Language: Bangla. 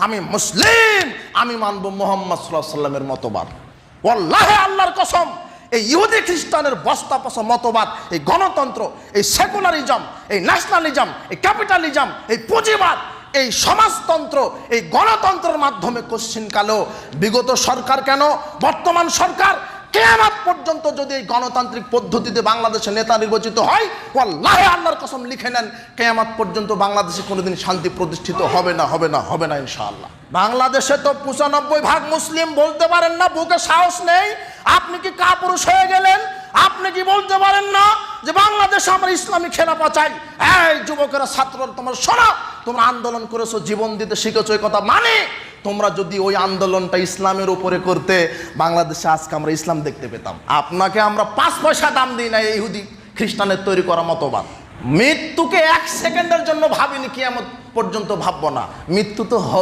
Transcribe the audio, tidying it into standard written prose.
আমি মুসলিম, আমি মানব মুহাম্মদ সাল্লাল্লাহু আলাইহি সাল্লামের মতবাদ। ওয়াল্লাহি আল্লাহর কসম, এই ইহুদি খ্রিস্টানের বস্তা পচা মতবাদ, এই গণতন্ত্র, এই সেকুলারিজম, এই ন্যাশনালিজম, এই ক্যাপিটালিজম, এই পুঁজিবাদ, এই সমাজতন্ত্র, এই গণতন্ত্রের মাধ্যমে কোশ্চিনকালেও বিগত সরকার কেন, বর্তমান সরকার কিয়ামত পর্যন্ত যদি এই গণতান্ত্রিক পদ্ধতিতে বাংলাদেশের নেতা নির্বাচিত হয়, ওয়াল্লাহি আল্লাহর কসম লিখে নেন, কিয়ামত পর্যন্ত বাংলাদেশে কোনোদিন শান্তি প্রতিষ্ঠিত হবে না, হবে না, হবে না ইনশাআল্লাহ। বাংলাদেশে তো 95% মুসলিম, বলতে পারেন না বুকে সাহস নেই? আপনি কি কাপুরুষ হয়ে গেলেন? আপনি কি বলতে পারেন না যে বাংলাদেশে আমরা ইসলামী খেলাফা চাই? এই যুবকেরা, ছাত্ররা, তোমরা শোনো, তোমরা আন্দোলন করেছো, জীবন দিতে শিখেছো, এই কথা মানে তোমরা যদি ওই আন্দোলনটা ইসলামের উপরে করতে, বাংলাদেশে আজকে আমরা ইসলাম দেখতে পেতাম। আপনাকে আমরা 5 পয়সা দাম দিই না এই ইহুদি খ্রিস্টানের তৈরি করা মতবাদ। মৃত্যুকে 1 সেকেন্ডের জন্য ভাবিনি, কিয়ামত পর্যন্ত ভাববো না, মৃত্যু তো হবে।